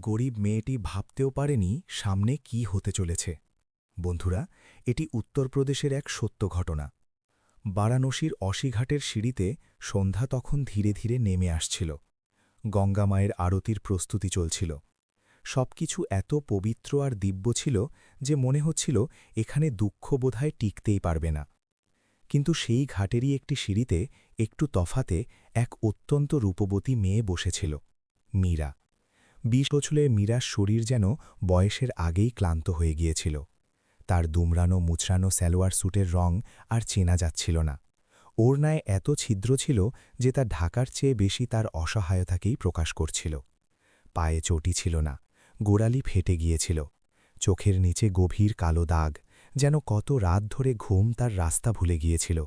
গরিব মেয়েটি ভাবতেও পারেনি সামনে কি হতে চলেছে। বন্ধুরা, এটি উত্তরপ্রদেশের এক সত্য ঘটনা। বারাণসীর অসিঘাটের সিঁড়িতে সন্ধ্যা তখন ধীরে ধীরে নেমে আসছিল। গঙ্গা মায়ের আরতির প্রস্তুতি চলছিল। সবকিছু এত পবিত্র আর দিব্য ছিল যে মনে হচ্ছিল এখানে দুঃখ বোধহয় টিকতেই পারবে না। কিন্তু সেই ঘাটেরই একটি সিঁড়িতে একটু তফাতে এক অত্যন্ত রূপবতী মেয়ে বসেছিল, মীরা। ২০ বছরে মীরার শরীর যেন বয়সের আগেই ক্লান্ত হয়ে গিয়েছিল। তার দুমড়ানো মুচড়ানো সালোয়ার স্যুটের রং আর চেনা যাচ্ছিল না। ওড়নায় এত ছিদ্র ছিল যে তা ঢাকার চেয়ে বেশি তার অসহায়তাকেই প্রকাশ করছিল। পায়ে চটি ছিল না, গোড়ালি ফেটে গিয়েছিল। চোখের নিচে গভীর কালো দাগ, যেন কত রাত ধরে ঘুম তার রাস্তা ভুলে গিয়েছিল।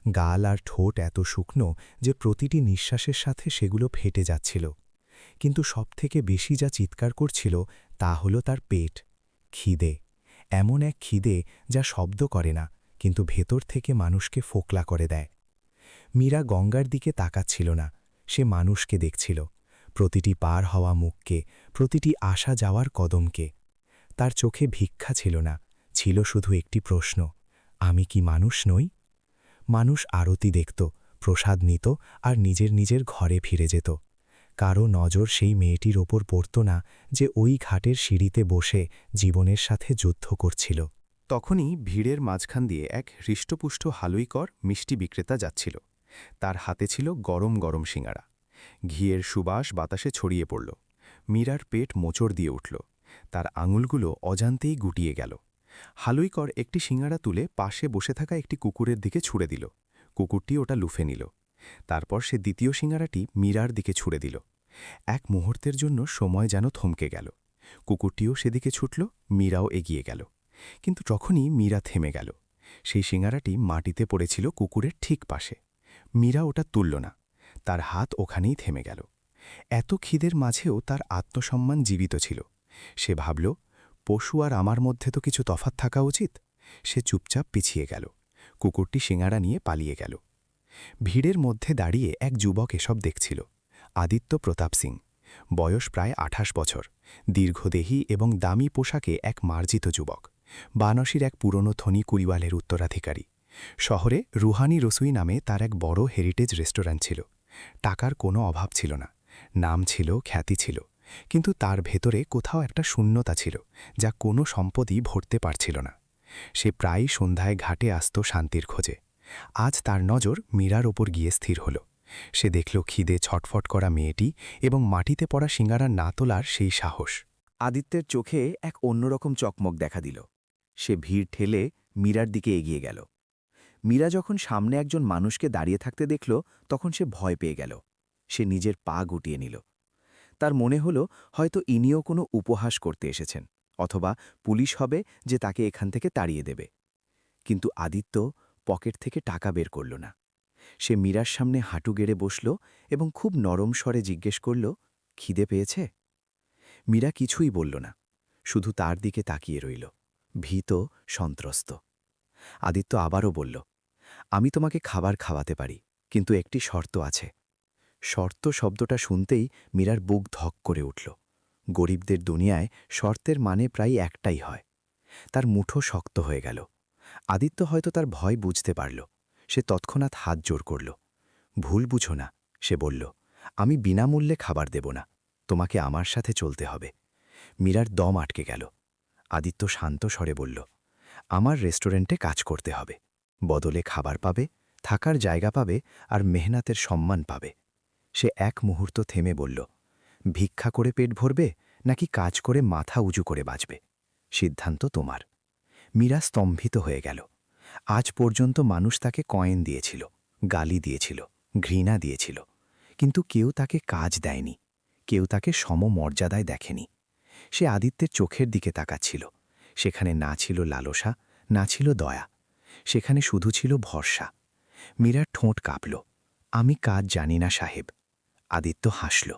গাল আর ঠোঁট এত শুকনো যে প্রতিটি নিঃশ্বাসের সাথে সেগুলো ফেটে যাচ্ছিল। কিন্তু সবথেকে বেশি যা চিৎকার করছিল তা হল তার পেট, খিদে। এমন এক খিদে যা শব্দ করে না, কিন্তু ভেতর থেকে মানুষকে ফোকলা করে দেয়। মীরা গঙ্গার দিকে তাকাচ্ছিল না, সে মানুষকে দেখছিল, প্রতিটি পার হওয়া মুখকে, প্রতিটি আসা যাওয়ার কদমকে। তার চোখে ভিক্ষা ছিল না, ছিল শুধু একটি প্রশ্ন, আমি কি মানুষ নই? মানুষ আরতি দেখত, প্রসাদ নিত আর নিজের নিজের ঘরে ফিরে যেত। কারও নজর সেই মেয়েটির ওপর পড়ত না যে ওই ঘাটের সিঁড়িতে বসে জীবনের সাথে যুদ্ধ করছিল। তখনই ভিড়ের মাঝখান দিয়ে এক হৃষ্টপুষ্ট হালুইকর মিষ্টি বিক্রেতা যাচ্ছিল। তার হাতে ছিল গরম গরম সিঙাড়া। ঘিয়ের সুবাস বাতাসে ছড়িয়ে পড়ল। মীরার পেট মোচড় দিয়ে উঠল। তার আঙুলগুলো অজান্তেই গুটিয়ে গেল। হালুইকর একটি সিঙাড়া তুলে পাশে বসে থাকা একটি কুকুরের দিকে ছুঁড়ে দিল। কুকুরটি ওটা লুফে নিল। তারপর সে দ্বিতীয় সিঙাড়াটি মীরার দিকে ছুঁড়ে দিল। এক মুহূর্তের জন্য সময় যেন থমকে গেল। কুকুরটিও সেদিকে ছুটল, মীরাও এগিয়ে গেল। কিন্তু যখনই মীরা থেমে গেল, সেই সিঙাড়াটি মাটিতে পড়েছিল কুকুরের ঠিক পাশে। মীরা ওটা তুলল না, তার হাত ওখানেই থেমে গেল। এত খিদের মাঝেও তার আত্মসম্মান জীবিত ছিল। সে ভাবল, পশু আর আমার মধ্যে তো কিছু তফাৎ থাকা উচিত। সে চুপচাপ পিছিয়ে গেল। কুকুরটি সিঙাড়া নিয়ে পালিয়ে গেল। ভিড়ের মধ্যে দাঁড়িয়ে এক যুবক এসব দেখছিল, আদিত্য প্রতাপ সিং। বয়স প্রায় ২৮ বছর, দীর্ঘদেহী এবং দামি পোশাকে এক মার্জিত যুবক। বানসির এক পুরনো ধনী কুড়িওয়ালের উত্তরাধিকারী। শহরে রুহানি রসুই নামে তার এক বড় হেরিটেজ রেস্টুরেন্ট ছিল। টাকার কোনো অভাব ছিল না, নাম ছিল, খ্যাতি ছিল, কিন্তু তার ভেতরে কোথাও একটা শূন্যতা ছিল যা কোনো সম্পদই ভরতে পারছিল না। সে প্রায়ই সন্ধ্যায় ঘাটে আসত শান্তির খোঁজে। আজ তার নজর মীরার ওপর গিয়ে স্থির হল। সে দেখল খিদে ছটফট করা মেয়েটি এবং মাটিতে পড়া সিঙাড়া না তোলার সেই সাহস। আদিত্যের চোখে এক অন্যরকম চকমক দেখা দিল। সে ভিড় ঠেলে মীরার দিকে এগিয়ে গেল। মীরা যখন সামনে একজন মানুষকে দাঁড়িয়ে থাকতে দেখল, তখন সে ভয় পেয়ে গেল। সে নিজের পা গুটিয়ে নিল। তার মনে হল হয়তো ইনিও কোনো উপহাস করতে এসেছেন, অথবা পুলিশ হবে যে তাকে এখান থেকে তাড়িয়ে দেবে। কিন্তু আদিত্য পকেট থেকে টাকা বের করল না। সে মীরার সামনে হাঁটু গেড়ে বসল এবং খুব নরম স্বরে জিজ্ঞেস করল, খিদে পেয়েছে? মীরা কিছুই বলল না, শুধু তার দিকে তাকিয়ে রইল, ভীত, সন্ত্রস্ত। আদিত্য আবারও বলল, আমি তোমাকে খাবার খাওয়াতে পারি, কিন্তু একটি শর্ত আছে। শর্ত শব্দটা শুনতেই মীরার বুক ধক করে উঠল। গরিবদের দুনিয়ায় শর্তের মানে প্রায় একটাই হয়। তার মুঠো শক্ত হয়ে গেল। আদিত্য হয়তো তার ভয় বুঝতে পারল। সে তৎক্ষণাৎ হাত জোড় করল। ভুল বুঝো না, সে বলল, আমি বিনামূল্যে খাবার দেব না, তোমাকে আমার সাথে চলতে হবে। মীরার দম আটকে গেল। আদিত্য শান্ত স্বরে বলল, আমার রেস্টুরেন্টে কাজ করতে হবে, বদলে খাবার পাবে, থাকার জায়গা পাবে আর মেহনাতের সম্মান পাবে। সে এক মুহূর্ত থেমে বলল, ভিক্ষা করে পেট ভরবে নাকি কাজ করে মাথা উঁচু করে বাঁচবে? সিদ্ধান্ত তোমার। মীরা স্তম্ভিত হয়ে গেল। আজ পর্যন্ত মানুষ তাকে কয়েন দিয়েছিল, গালি দিয়েছিল, ঘৃণা দিয়েছিল, কিন্তু কেউ তাকে কাজ দেয়নি, কেউ তাকে সমমর্যাদায় দেখেনি। সে আদিত্যের চোখের দিকে তাকাচ্ছিল। সেখানে না ছিল লালসা, না ছিল দয়া, সেখানে শুধু ছিল ভরসা। মীরার ঠোঁট কাঁপল, আমি কাজ জানি না সাহেব। আদিত্য হাসল,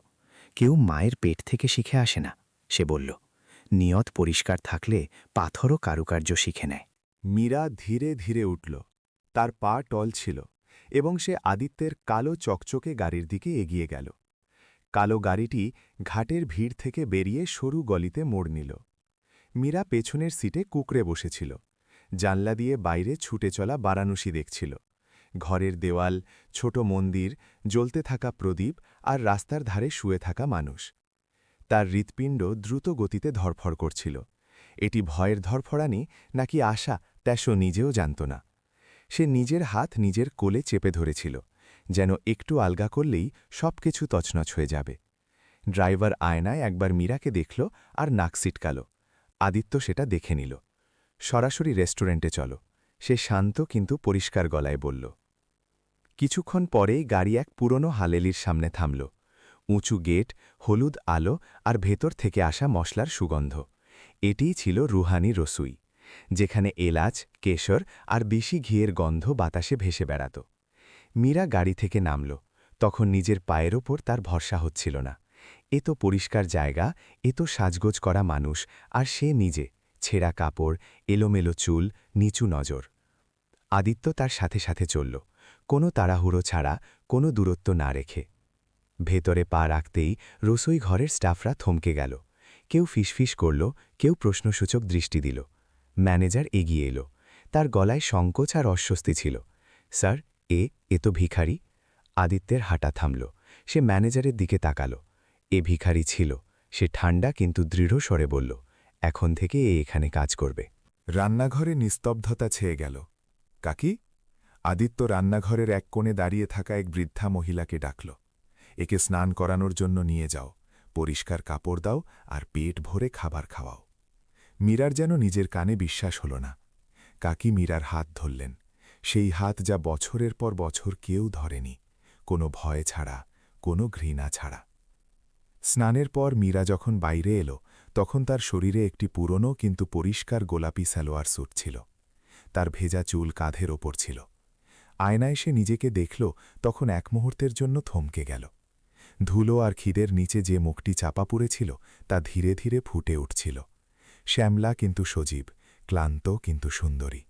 কেউ মায়ের পেট থেকে শিখে আসে না, সে বলল, নিয়ত পরিষ্কার থাকলে পাথরও কারুকার্য শিখে নেয়। মীরা ধীরে ধীরে উঠল। তার পা টল ছিল এবং সে আদিত্যের কালো চকচকে গাড়ির দিকে এগিয়ে গেল। কালো গাড়িটি ঘাটের ভিড় থেকে বেরিয়ে সরু গলিতে মোড় নিল। মীরা পেছনের সিটে কুঁকড়ে বসেছিল। জানলা দিয়ে বাইরে ছুটে চলা বারাণসী দেখছিল। ঘরের দেওয়াল, ছোট মন্দির, জ্বলতে থাকা প্রদীপ আর রাস্তার ধারে শুয়ে থাকা মানুষ। তার হৃৎপিণ্ড দ্রুত গতিতে ধরফর করছিল। এটি ভয়ের ধরফরানি নাকি আশা তা সে নিজেও জানত না। সে নিজের হাত নিজের কোলে চেপে ধরেছিল, যেন একটু আলগা করলেই সবকিছু তছনছ হয়ে যাবে। ড্রাইভার আয়নায় একবার মীরাকে দেখল আর নাক সিটকাল। আদিত্য সেটা দেখে নিল। সরাসরি রেস্টুরেন্টে চলো, সে শান্ত কিন্তু পরিষ্কার গলায় বলল। কিছুক্ষণ পরেই গাড়ি এক পুরনো হালেলির সামনে থামল। উঁচু গেট, হলুদ আলো আর ভেতর থেকে আসা মশলার সুগন্ধ। এটিই ছিল রুহানি রসুই, যেখানে এলাচ, কেশর আর বেশি ঘিয়ের গন্ধ বাতাসে ভেসে বেড়াত। মীরা গাড়ি থেকে নামল। তখন নিজের পায়ের ওপর তার ভরসা হচ্ছিল না। এ তো পরিষ্কার জায়গা, এ তো সাজগোজ করা মানুষ, আর সে নিজে, ছেঁড়া কাপড়, এলোমেলো চুল, নিচু নজর। আদিত্য তার সাথে সাথে চলল, কোনো তাড়াহুড়ো ছাড়া, কোনো দূরত্ব না রেখে। ভেতরে পা রাখতেই রসোই ঘরের স্টাফরা থমকে গেল। কেউ ফিসফিস করল, কেউ প্রশ্নসূচক দৃষ্টি দিল। ম্যানেজার এগিয়ে এলো। তার গলায় সংকোচ আর অস্বস্তি ছিল। স্যার, এ তো ভিখারি। আদিত্যের হাঁটা থামল। সে ম্যানেজারের দিকে তাকাল। এ ভিখারি ছিল। সে ঠান্ডা কিন্তু দৃঢ় স্বরে বলল, এখন থেকে এখানে কাজ করবে। রান্নাঘরে নিস্তব্ধতা ছেয়ে গেল। কাকি? আদিত্য রান্নাঘরের এক কোণে দাঁড়িয়ে থাকা এক বৃদ্ধা মহিলাকে ডাকল। একে স্নান করানোর জন্য নিয়ে যাও, পরিষ্কার কাপড় দাও আর পেট ভরে খাবার খাওয়াও। মীরার যেন নিজের কানে বিশ্বাস হল না। কাকি মীরার হাত ধরলেন, সেই হাত যা বছরের পর বছর কেউ ধরেনি, কোনো ভয় ছাড়া, কোনো ঘৃণা ছাড়া। স্নানের পর মীরা যখন বাইরে এলো, তখন তার শরীরে একটি পুরনো কিন্তু পরিষ্কার গোলাপি সালোয়ার স্যুট ছিল। তার ভেজা চুল কাঁধের ওপর ছিল। আয়নায় সে নিজেকে দেখল, তখন এক মুহূর্তের জন্য থমকে গেল। ধুলো আর খিদের নিচে যে মুখটি চাপা পড়েছিল তা ধীরে ধীরে ফুটে উঠছিল। শ্যামলা কিন্তু সজীব, ক্লান্ত কিন্তু সুন্দরী।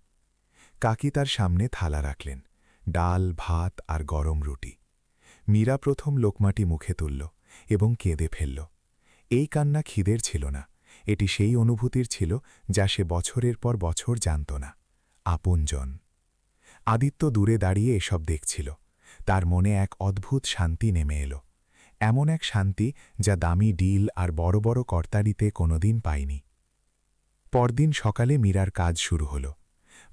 কাকি তার সামনে থালা রাখলেন, ডাল, ভাত আর গরম রুটি। মীরা প্রথম লোকমাটি মুখে তুলল এবং কেঁদে ফেলল। এই কান্না খিদের ছিল না, এটি সেই অনুভূতির ছিল যা সে বছরের পর বছর জানত না, আপনজন। আদিত্য দূরে দাঁড়িয়ে এসব দেখছিল। তার মনে এক অদ্ভুত শান্তি নেমে এলো, এমন এক শান্তি যা দামি ডিল আর বড় বড় কর্তারিতে কোনোদিন পায়নি। পরদিন সকালে মীরার কাজ শুরু হল।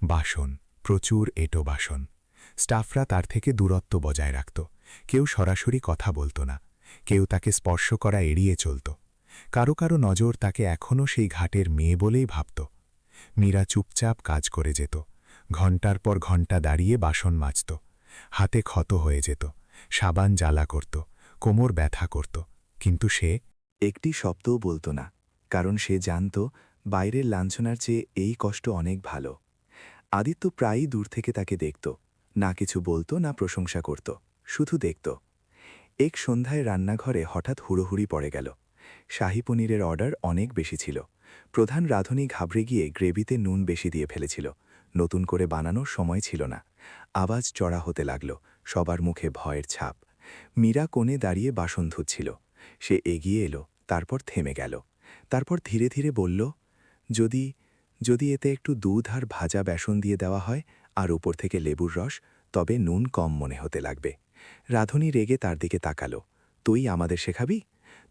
বাসন, প্রচুর এঁটো বাসন। স্টাফরা তার থেকে দূরত্ব বজায় রাখত। কেউ সরাসরি কথা বলত না, কেউ তাকে স্পর্শ করা এড়িয়ে চলত। কারো কারো নজর তাকে এখনও সেই ঘাটের মেয়ে বলেই ভাবত। মীরা চুপচাপ কাজ করে যেত, ঘণ্টার পর ঘণ্টা দাঁড়িয়ে বাসন মাজত। হাতে ক্ষত হয়ে যেত, সাবান জ্বালা করত, কোমর ব্যথা করত, কিন্তু সে একটি শব্দও বলত না, কারণ সে জানত বাইরের লাঞ্ছনার চেয়ে এই কষ্ট অনেক ভালো। আদিত্য প্রায়ই দূর থেকে তাকে দেখত, না কিছু বলত না প্রশংসা করত, শুধু দেখত। এক সন্ধ্যায় রান্নাঘরে হঠাৎ হুড়োহুড়ি পড়ে গেল। শাহী পনিরের অর্ডার অনেক বেশি ছিল। প্রধান রাঁধুনি ঘাবড়ে গিয়ে গ্রেভিতে নুন বেশি দিয়ে ফেলেছিল। নতুন করে বানানোর সময় ছিল না। আওয়াজ চড়া হতে লাগল, সবার মুখে ভয়ের ছাপ। মীরা কোণে দাঁড়িয়ে বাসন ধুচ্ছিল। সে এগিয়ে এলো, তারপর থেমে গেল। তারপর ধীরে ধীরে বলল, যদি যদি এতে একটু দুধ আর ভাজা বেসন দিয়ে দেওয়া হয় আর উপর থেকে লেবুর রস, তবে নুন কম মনে হতে লাগবে। রাঁধুনি রেগে তার দিকে তাকালো, তুই আমাদের শেখাবি?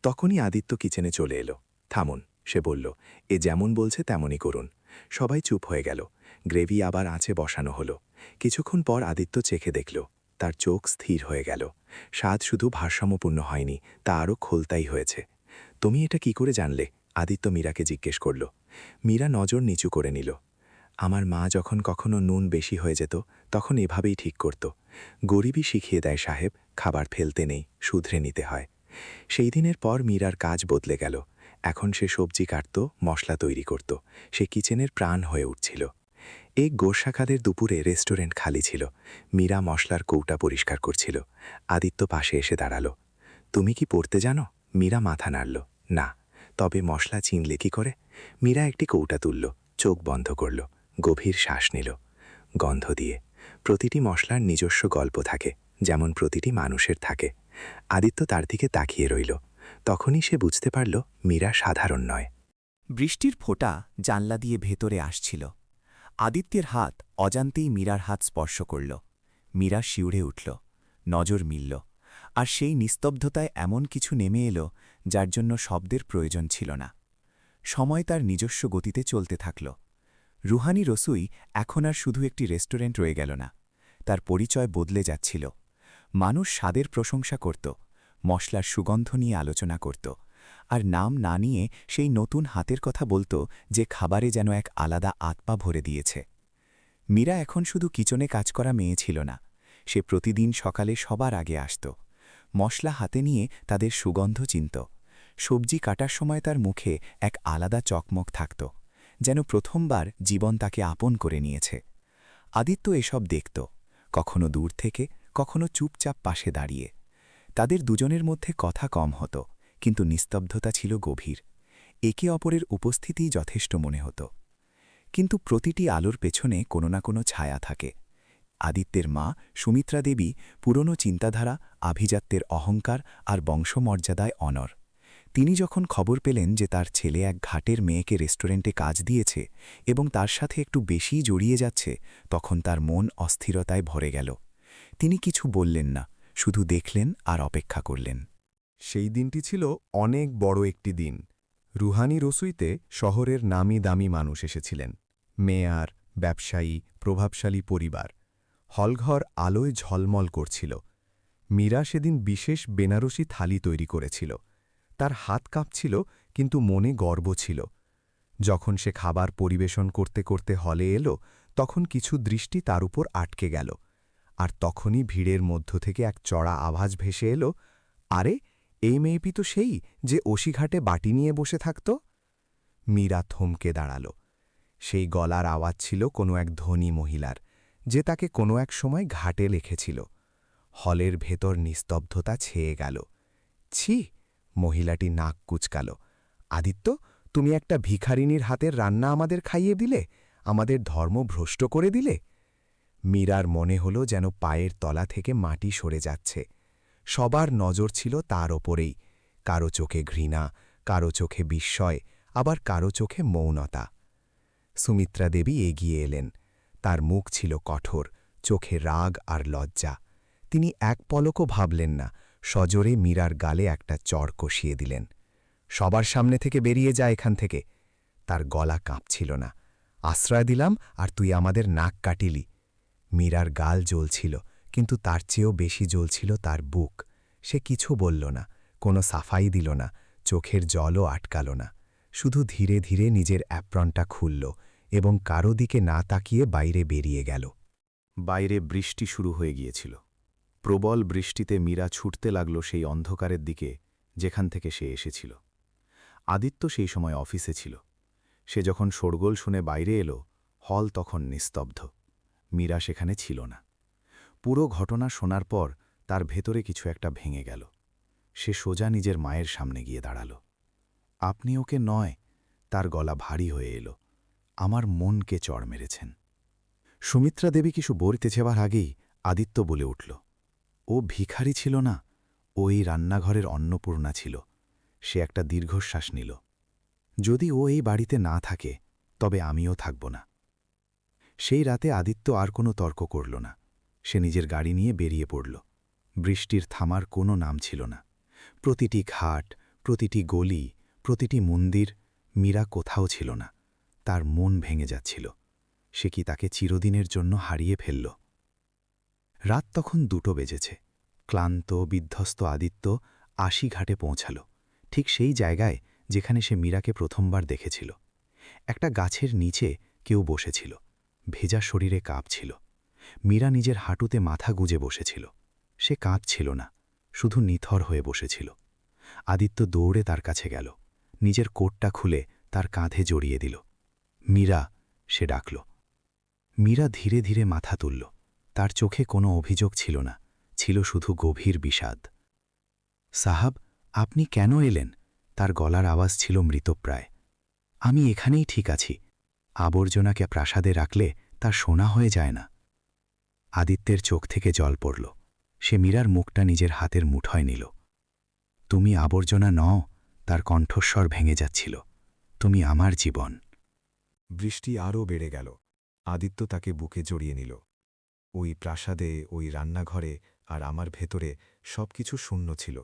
তখনই আদিত্য কিচেনে চলে এলো। থামুন, সে বলল, এ যেমন বলছে তেমনই করুন। সবাই চুপ হয়ে গেল। গ্রেভি আবার আঁচে বসানো হলো। কিছুক্ষণ পর আদিত্য চেখে দেখল। তার চোখ স্থির হয়ে গেল। স্বাদ শুধু ভারসাম্যপূর্ণ হয়নি, তা আরও খোলতাই হয়েছে। তুমি এটা কি করে জানলে? আদিত্য মীরাকে জিজ্ঞেস করল। মীরা নজর নিচু করে নিল। আমার মা যখন কখনো নুন বেশি হয়ে যেত, তখন এভাবেই ঠিক করত। গরিবই শিখিয়ে দেয় সাহেব, খাবার ফেলতে নেই, শুধরে নিতে হয়। সেই দিনের পর মীরার কাজ বদলে গেল। এখন সে সবজি কাটত, মশলা তৈরি করত। সে কিচেনের প্রাণ হয়ে উঠছিল। এক গোর্শাখাদের দুপুরে রেস্টুরেন্ট খালি ছিল। মীরা মশলার কৌটা পরিষ্কার করছিল। আদিত্য পাশে এসে দাঁড়ালো। তুমি কি পড়তে জানো? মীরা মাথা নাড়ল, না। তবে মশলা চিনলে কি করে? মীরা একটি কৌটা তুলল, চোখ বন্ধ করল, গভীর শ্বাস নিল। গন্ধ দিয়ে। প্রতিটি মশলার নিজস্ব গল্প থাকে, যেমন প্রতিটি মানুষের থাকে। আদিত্য তার দিকে তাকিয়ে রইল। তখনই সে বুঝতে পারল মীরা সাধারণ নয়। বৃষ্টির ফোঁটা জানলা দিয়ে ভেতরে আসছিল। আদিত্যের হাত অজান্তেই মীরার হাত স্পর্শ করল। মীরা শিউরে উঠল, নজর মিলল, আর সেই নিস্তব্ধতায় এমন কিছু নেমে এলো যার জন্য শব্দের প্রয়োজন ছিল না। সময় তার নিজস্ব গতিতে চলতে থাকল। রুহানি রসুই এখন আর শুধু একটি রেস্টুরেন্ট রয়ে গেল না, তার পরিচয় বদলে যাচ্ছিল। মানুষ স্বাদের প্রশংসা করত, মশলার সুগন্ধ নিয়ে আলোচনা করত, আর নাম না নিয়ে সেই নতুন হাতের কথা বলত যে খাবারে যেন এক আলাদা আত্মা ভরে দিয়েছে। মীরা এখন শুধু কিচনে কাজ করা মেয়ে ছিল না, সে প্রতিদিন সকালে সবার আগে আসত, মশলা হাতে নিয়ে তাদের সুগন্ধ চিনত। সবজি কাটার সময় তার মুখে এক আলাদা চকমক থাকত, যেন প্রথমবার জীবন তাকে আপন করে নিয়েছে। আদিত্য এসব দেখত, কখনো দূর থেকে, কখনো চুপচাপ পাশে দাঁড়িয়ে। তাদের দুজনের মধ্যে কথা কম হতো, কিন্তু নিস্তব্ধতা ছিল গভীর। একে অপরের উপস্থিতিই যথেষ্ট মনে হতো। কিন্তু প্রতিটি আলোর পেছনে কোনো না কোনো ছায়া থাকে। আদিত্যের মা সুমিত্রা দেবী পুরনো চিন্তাধারা, আভিজাত্যের অহংকার আর বংশমর্যাদায় অনর। তিনি যখন খবর পেলেন যে তার ছেলে এক ঘাটের মেয়েকে রেস্টুরেন্টে কাজ দিয়েছে এবং তার সাথে একটু বেশিই জড়িয়ে যাচ্ছে, তখন তার মন অস্থিরতায় ভরে গেল। তিনি কিছু বললেন না, শুধু দেখলেন আর অপেক্ষা করলেন। সেই দিনটি ছিল অনেক বড় একটি দিন। রুহানি রসুইতে শহরের নামি দামি মানুষ এসেছিলেন, মেয়ার, ব্যবসায়ী, প্রভাবশালী পরিবার। হলঘর আলোয় ঝলমল করছিল। মীরা সেদিন বিশেষ বেনারসি থালি তৈরি করেছিল। তার হাত কাঁপছিল, কিন্তু মনে গর্ব ছিল। যখন সে খাবার পরিবেশন করতে করতে হলে এলো, তখন কিছু দৃষ্টি তার উপর আটকে গেল। আর তখনই ভিড়ের মধ্য থেকে এক চড়া আভাস ভেসে এলো, আরে এই মেয়েটি তো সেই যে অসিঘাটে বাটি নিয়ে বসে থাকত। মীরা থমকে দাঁড়াল। সেই গলার আওয়াজ ছিল কোনো এক ধনী মহিলার, যে তাকে কোনো এক সময় ঘাটে লিখেছিল। হলের ভেতর নিস্তব্ধতা ছেয়ে গেল। ছি! মহিলাটি নাক কুচকাল। আদিত্য, তুমি একটা ভিখারিনীর হাতের রান্না আমাদের খাইয়ে দিলে, আমাদের ধর্ম ভ্রষ্ট করে দিলে। মীরার মনে হল যেন পায়ের তলা থেকে মাটি সরে যাচ্ছে। সবার নজর ছিল তার ওপরেই, কারো চোখে ঘৃণা, কারো চোখে বিস্ময়, আবার কারো চোখে মৌনতা। সুমিত্রা দেবী এগিয়ে এলেন। তার মুখ ছিল কঠোর, চোখে রাগ আর লজ্জা। তিনি এক পলকও ভাবলেন না, সজোরে মীরার গালে একটা চড় কষিয়ে দিলেন। সবার সামনে থেকে বেরিয়ে যা এখান থেকে। তার গলা কাঁপছিল না। আশ্রয় দিলাম আর তুই আমাদের নাক কাটিলি। মীরার গাল জ্বলছিল, কিন্তু তার চেয়েও বেশি জ্বলছিল তার বুক। সে কিছু বলল না, কোনো সাফাই দিল না, চোখের জলও আটকাল না। শুধু ধীরে ধীরে নিজের অ্যাপ্রনটা খুলল এবং কারো দিকে না তাকিয়ে বাইরে বেরিয়ে গেল। বাইরে বৃষ্টি শুরু হয়ে গিয়েছিল। প্রবল বৃষ্টিতে মীরা ছুটতে লাগল সেই অন্ধকারের দিকে যেখান থেকে সে এসেছিল। আদিত্য সেই সময় অফিসে ছিল। সে যখন শোরগোল শুনে বাইরে এলো, হল তখন নিস্তব্ধ। মীরা সেখানে ছিল না। পুরো ঘটনা শোনার পর তার ভেতরে কিছু একটা ভেঙে গেল। সে সোজা নিজের মায়ের সামনে গিয়ে দাঁড়াল। আপনি ওকে নয়, তার গলা ভারী হয়ে এলো, আমার মনকে চড় মেরেছেন। সুমিত্রা দেবী কিছু বলতে যাবার আগেই আদিত্য বলে উঠল, ও ভিখারি ছিল না, ও এই রান্নাঘরের অন্নপূর্ণা ছিল। সে একটা দীর্ঘশ্বাস নিল। যদি ও এই বাড়িতে না থাকে, তবে আমিও থাকব না। সেই রাতে আদিত্য আর কোনো তর্ক করল না। সে নিজের গাড়ি নিয়ে বেরিয়ে পড়ল। বৃষ্টির থামার কোনো নাম ছিল না। প্রতিটি ঘাট, প্রতিটি গলি, প্রতিটি মন্দির, মীরা কোথাও ছিল না। তার মন ভেঙে যাচ্ছিল। সে কি তাকে চিরদিনের জন্য হারিয়ে ফেলল? রাত তখন 2টো বেজেছে। ক্লান্ত, বিধ্বস্ত আদিত্য আশিঘাটে পৌঁছাল, ঠিক সেই জায়গায় যেখানে সে মীরাকে প্রথমবার দেখেছিল। একটা গাছের নিচে কেউ বসেছিল, ভেজা শরীরে কাঁপছিল। মীরা নিজের হাঁটুতে মাথা গুজে বসেছিল। সে কাঁদছিল না, শুধু নিথর হয়ে বসেছিল। আদিত্য দৌড়ে তার কাছে গেল, নিজের কোটটা খুলে তার কাঁধে জড়িয়ে দিল। মীরা, সে ডাকল। মীরা ধীরে ধীরে মাথা তুলল। তার চোখে কোনো অভিযোগ ছিল না, ছিল শুধু গভীর বিষাদ। সাহাব, আপনি কেন এলেন? তার গলার আওয়াজ ছিল মৃতপ্রায়। আমি এখানেই ঠিক আছি। আবর্জনাকে প্রাসাদে রাখলে তা সোনা হয়ে যায় না। আদিত্যের চোখ থেকে জল পড়ল। সে মীরার মুখটা নিজের হাতের মুঠোয় নিল। তুমি আবর্জনা নও, তার কণ্ঠস্বর ভেঙে যাচ্ছিল। তুমি আমার জীবন। বৃষ্টি আরও বেড়ে গেল। আদিত্য তাকে বুকে জড়িয়ে নিল। ওই প্রাসাদে, ওই রান্নাঘরে আর আমার ভেতরে সবকিছু শূন্য ছিল।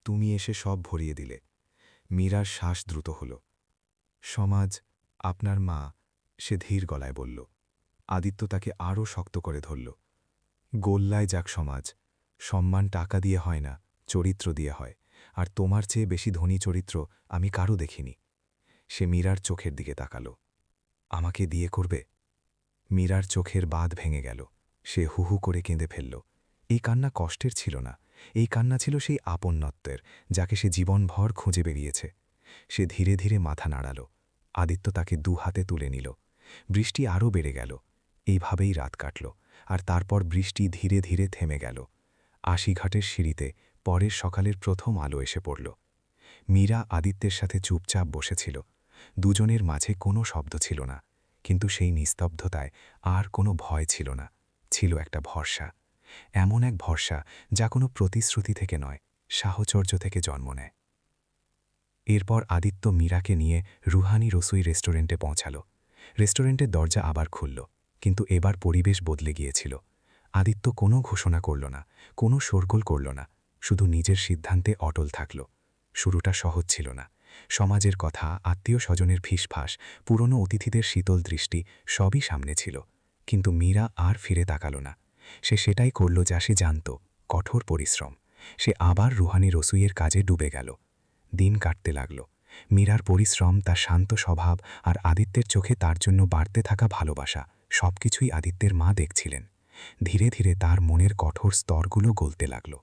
তুমি এসে সব ভরিয়ে দিলে। মীরার শ্বাস দ্রুত হল। সমাজ, আপনার মা, সে ধীর গলায় বলল। আদিত্য তাকে আরও শক্ত করে ধরল। গোল্লায় যাক সমাজ। সম্মান টাকা দিয়ে হয় না, চরিত্র দিয়ে হয়। আর তোমার চেয়ে বেশি ধনী চরিত্র আমি কারও দেখিনি। সে মীরার চোখের দিকে তাকাল। আমাকে দিয়ে করবে? মীরার চোখের বাঁধ ভেঙে গেল। সে হুহু করে কেঁদে ফেলল। এই কান্না কষ্টের ছিল না, এই কান্না ছিল সেই আপন্নত্বের, যাকে সে জীবনভর খুঁজে বেরিয়েছে। সে ধীরে ধীরে মাথা নাড়াল। আদিত্য তাকে দু হাতে তুলে নিল। বৃষ্টি আরও বেড়ে গেল। এইভাবেই রাত কাটল। আর তারপর বৃষ্টি ধীরে ধীরে থেমে গেল। আশিঘাটের সিঁড়িতে পরের সকালের প্রথম আলো এসে পড়ল। মীরা আদিত্যের সাথে চুপচাপ বসেছিল। দুজনের মাঝে কোনো শব্দ ছিল না, কিন্তু সেই নিস্তব্ধতায় আর কোনো ভয় ছিল না। ছিল একটা ভরসা, এমন এক ভরসা যা কোনো প্রতিশ্রুতি থেকে নয়, সাহচর্য থেকে জন্ম নেয়। এরপর আদিত্য মীরাকে নিয়ে রুহানি রসুই রেস্টুরেন্টে পৌঁছাল। রেস্টুরেন্টের দরজা আবার খুলল, কিন্তু এবার পরিবেশ বদলে গিয়েছিল। আদিত্য কোনো ঘোষণা করল না, কোনো শোরগোল করল না, শুধু নিজের সিদ্ধান্তে অটল থাকল। শুরুটা সহজ ছিল না। সমাজের কথা, আত্মীয় স্বজনের ফিসফাস, পুরনো অতিথিদের শীতল দৃষ্টি সবই সামনে ছিল। কিন্তু মীরা আর ফিরে তাকাল না। সে সেটাই করল যা সে জানত, কঠোর পরিশ্রম। সে আবার রুহানি রসুইয়ের কাজে ডুবে গেল। দিন কাটতে লাগল। মীরার পরিশ্রম, তার শান্ত স্বভাব আর আদিত্যের চোখে তার জন্য বাড়তে থাকা ভালোবাসা সবকিছুই আদিত্যের মা দেখছিলেন। ধীরে ধীরে তার মনের কঠোর স্তরগুলো গলতে লাগল।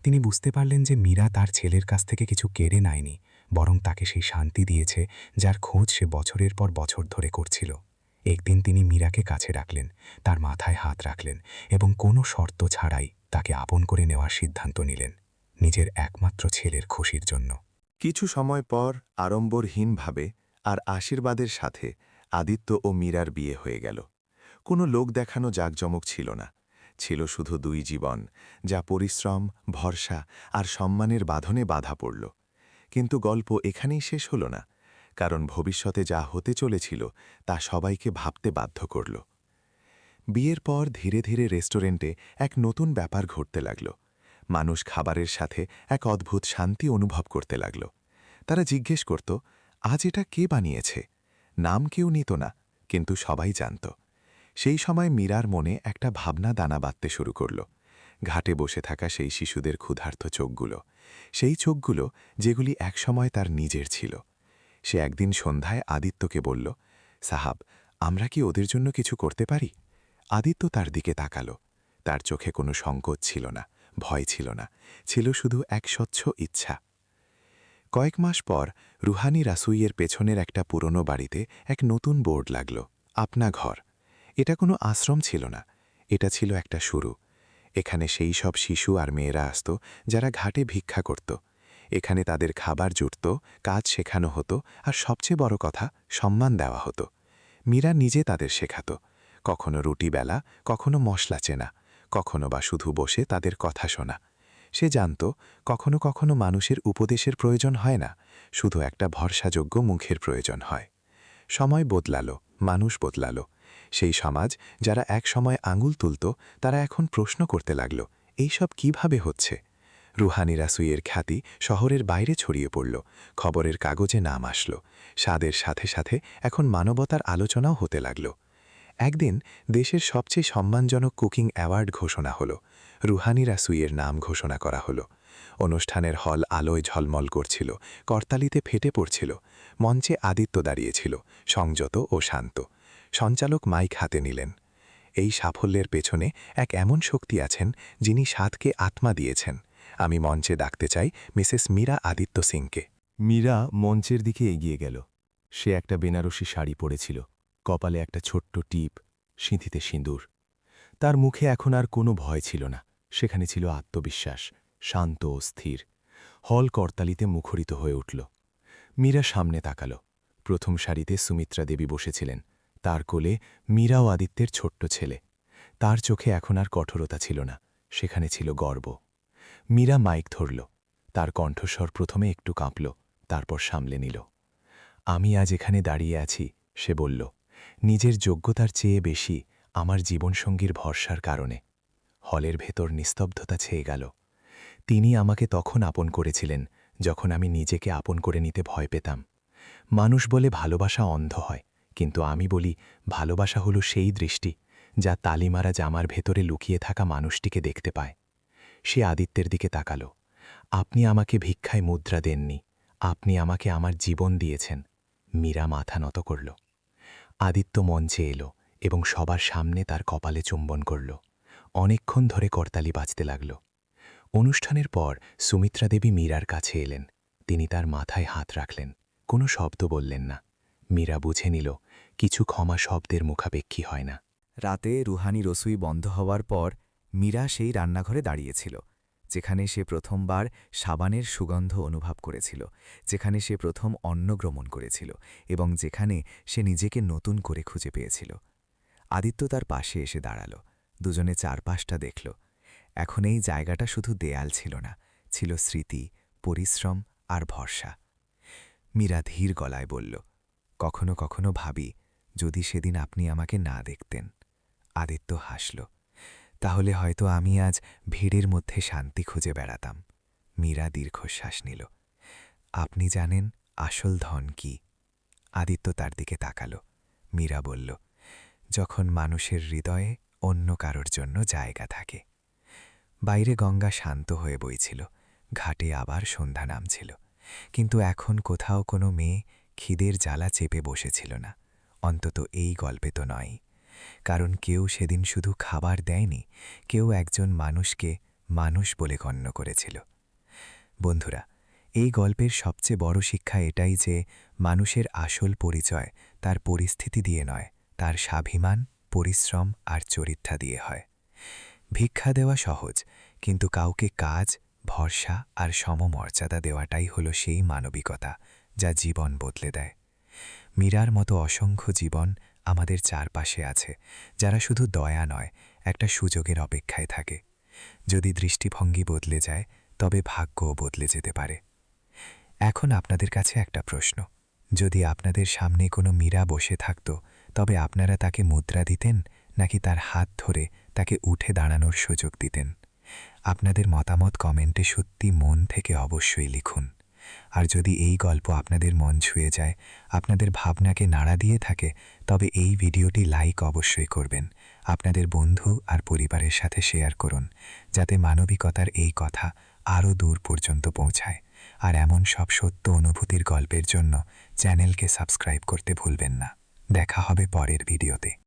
তিনি বুঝতে পারলেন যে মীরা তার ছেলের কাছ থেকে কিছু কেড়ে নেয়নি, বরং তাকে সেই শান্তি দিয়েছে যার খোঁজ সে বছরের পর বছর ধরে করছিল। একদিন তিনি মীরাকে কাছে রাখলেন, তার মাথায় হাত রাখলেন এবং কোনো শর্ত ছাড়াই তাকে আপন করে নেওয়ার সিদ্ধান্ত নিলেন, নিজের একমাত্র ছেলের খুশির জন্য। কিছু সময় পর আড়ম্বরহীনভাবে আর আশীর্বাদের সাথে আদিত্য ও মীরার বিয়ে হয়ে গেল। কোনো লোক দেখানো জাঁকজমক ছিল না, ছিল শুধু দুই জীবন, যা পরিশ্রম, ভরসা আর সম্মানের বাঁধনে বাঁধা পড়ল। কিন্তু গল্প এখানেই শেষ হল না, কারণ ভবিষ্যতে যা হতে চলেছিল তা সবাইকে ভাবতে বাধ্য করল। বিয়ের পর ধীরে ধীরে রেস্টুরেন্টে এক নতুন ব্যাপার ঘটতে লাগল। মানুষ খাবারের সাথে এক অদ্ভুত শান্তি অনুভব করতে লাগল। তারা জিজ্ঞেস করত, আজ এটা কে বানিয়েছে? নাম কেউ নিত না, কিন্তু সবাই জানত। সেই সময় মীরার মনে একটা ভাবনা দানা বাঁধতে শুরু করল। ঘাটে বসে থাকা সেই শিশুদের ক্ষুধার্ত চোখগুলো, সেই চোখগুলো যেগুলি একসময় তার নিজের ছিল। সে একদিন সন্ধ্যায় আদিত্যকে বলল, সাহাব, আমরা কি ওদের জন্য কিছু করতে পারি? আদিত্য তার দিকে তাকাল। তার চোখে কোনো সংকোচ ছিল না, ভয় ছিল না, ছিল শুধু এক স্বচ্ছ ইচ্ছা। কয়েক মাস পর রুহানি রাসুইয়ের পেছনের একটা পুরনো বাড়িতে এক নতুন বোর্ড লাগল, আপনা ঘর। এটা কোনো আশ্রম ছিল না, এটা ছিল একটা শুরু। এখানে সেই সব শিশু আর মেয়েরা আসত যারা ঘাটে ভিক্ষা করত। এখানে তাদের খাবার জুটত, কাজ শেখানো হতো, আর সবচেয়ে বড় কথা, সম্মান দেওয়া হতো। মীরা নিজে তাদের শেখাত, কখনো রুটি বেলা, কখনো মশলা চেনা, কখনো বা শুধু বসে তাদের কথা শোনা। সে জানত, কখনো কখনো মানুষের উপদেশের প্রয়োজন হয় না, শুধু একটা ভরসাযোগ্য মুখের প্রয়োজন হয়। সময় বদলালো, মানুষ বদলালো। সেই সমাজ যারা এক সময় আঙুল তুলত, তারা এখন প্রশ্ন করতে লাগল, এইসব কিভাবে হচ্ছে? রুহানি রাসুইয়ের খ্যাতি শহরের বাইরে ছড়িয়ে পড়ল, খবরের কাগজে নাম আসলো। স্বাদের সাথে সাথে এখন মানবতার আলোচনাও হতে লাগল। একদিন দেশের সবচেয়ে সম্মানজনক কুকিং অ্যাওয়ার্ড ঘোষণা হলো। রুহানি রাসুইয়ের নাম ঘোষণা করা হলো। অনুষ্ঠানের হল আলোয় ঝলমল করছিল, করতালিতে ফেটে পড়ছিল। মঞ্চে আদিত্য দাঁড়িয়েছিল, সংযত ও শান্ত। সঞ্চালক মাইক হাতে নিলেন। এই সাফল্যের পেছনে এক এমন শক্তি আছেন যিনি স্বাদকে আত্মা দিয়েছেন। আমি মঞ্চে ডাকতে চাই মিসেস মীরা আদিত্য সিংকে। মীরা মঞ্চের দিকে এগিয়ে গেল। সে একটা বেনারসি শাড়ি পরেছিল, কপালে একটা ছোট্ট টিপ, সিঁথিতে সিঁদুর। তার মুখে এখন আর কোনো ভয় ছিল না, সেখানে ছিল আত্মবিশ্বাস, শান্ত ও স্থির। হল করতালিতে মুখরিত হয়ে উঠল। মীরা সামনে তাকাল। প্রথম সারিতে সুমিত্রা দেবী বসেছিলেন, তার কোলে মীরা ও আদিত্যের ছোট্ট ছেলে। তার চোখে এখন আর কঠোরতা ছিল না, সেখানে ছিল গর্ব। মীরা মাইক ধরল। তার কণ্ঠস্বর প্রথমে একটু কাঁপল, তারপর সামলে নিল। আমি আজ এখানে দাঁড়িয়ে আছি, সে বলল, নিজের যোগ্যতার চেয়ে বেশি আমার জীবনসঙ্গীর ভরসার কারণে। হলের ভেতর নিস্তব্ধতা ছেয়ে গেল। তিনি আমাকে তখন আপন করেছিলেন যখন আমি নিজেকে আপন করে নিতে ভয় পেতাম। মানুষ বলে ভালোবাসা অন্ধ হয়, কিন্তু আমি বলি ভালোবাসা হলো সেই দৃষ্টি যা তালিমারা জামার ভেতরে লুকিয়ে থাকা মানুষটিকে দেখতে পায়। সে আদিত্যের দিকে তাকাল। আপনি আমাকে ভিক্ষায় মুদ্রা দেননি, আপনি আমাকে আমার জীবন দিয়েছেন। মীরা মাথা নত করল। আদিত্য মঞ্চে এলো এবং সবার সামনে তার কপালে চুম্বন করল। অনেকক্ষণ ধরে করতালি বাজতে লাগল। অনুষ্ঠানের পর সুমিত্রা দেবী মীরার কাছে এলেন। তিনি তার মাথায় হাত রাখলেন, কোনো শব্দ বললেন না। মীরা বুঝে নিল কিছু ক্ষমা শব্দের মুখাপেক্ষী হয় না। রাতে রুহানি রসুই বন্ধ হওয়ার পর মীরা সেই রান্নাঘরে দাঁড়িয়েছিল, যেখানে সে প্রথমবার সাবানের সুগন্ধ অনুভব করেছিল, যেখানে সে প্রথম অন্ন গ্রহণ করেছিল এবং যেখানে সে নিজেকে নতুন করে খুঁজে পেয়েছিল। আদিত্য তার পাশে এসে দাঁড়াল। দুজনে চারপাশটা দেখল। এখন এই জায়গাটা শুধু দেয়াল ছিল না, ছিল স্মৃতি, পরিশ্রম আর ভরসা। মীরা ধীর গলায় বলল, কখনো কখনো ভাবি, যদি সেদিন আপনি আমাকে না দেখতেন। আদিত্য হাসল। তাহলে হয়তো আমি আজ ভিড়ের মধ্যে শান্তি খুঁজে বেড়াতাম। মীরা দীর্ঘশ্বাস নিল। আপনি জানেন আসল ধন কি? আদিত্য তার দিকে তাকাল। মীরা বলল, যখন মানুষের হৃদয়ে অন্য কারোর জন্য জায়গা থাকে। বাইরে গঙ্গা শান্ত হয়ে বইছিল, ঘাটে আবার সন্ধ্যা নামছিল, কিন্তু এখন কোথাও কোনো মেয়ে খিদের জ্বালা চেপে বসেছিল না, অন্তত এই গল্পে তো নয়। কারণ কেউ সেদিন শুধু খাবার দেয়নি, কেউ একজন মানুষকে মানুষ বলে গণ্য করেছিল। বন্ধুরা, এই গল্পের সবচেয়ে বড় শিক্ষা এটাই যে মানুষের আসল পরিচয় তার পরিস্থিতি দিয়ে নয়, তার স্বাভিমান, পরিশ্রম আর চরিত্রা দিয়ে হয়। ভিক্ষা দেওয়া সহজ, কিন্তু কাউকে কাজ, ভরসা আর সমমর্যাদা দেওয়াটাই হলো সেই মানবিকতা যা জীবন বদলে দেয়। মীরার মতো অসংখ্য জীবন আমাদের চারপাশে আছে, যারা শুধু দয়া নয়, একটা সুযোগের অপেক্ষায় থাকে। যদি দৃষ্টিভঙ্গি বদলে যায়, তবে ভাগ্যও বদলে যেতে পারে। এখন আপনাদের কাছে একটা প্রশ্ন, যদি আপনাদের সামনে কোনো মীরা বসে থাকত, তবে আপনারা তাকে মুদ্রা দিতেন নাকি তার হাত ধরে তাকে উঠে দাঁড়ানোর সুযোগ দিতেন? আপনাদের মতামত কমেন্টে সত্যি মন থেকে অবশ্যই লিখুন। আর যদি এই গল্প আপনাদের মন ছুঁয়ে যায়, আপনাদের ভাবনাকে নাড়া দিয়ে থাকে, তবে এই ভিডিওটি লাইক অবশ্যই করবেন। আপনাদের বন্ধু আর পরিবারের সাথে শেয়ার করুন, যাতে মানবিকতার এই কথা আরও দূর পর্যন্ত পৌঁছায়। আর এমন সব সত্য অনুভূতির গল্পের জন্য চ্যানেলকে সাবস্ক্রাইব করতে ভুলবেন না। দেখা হবে পরের ভিডিওতে।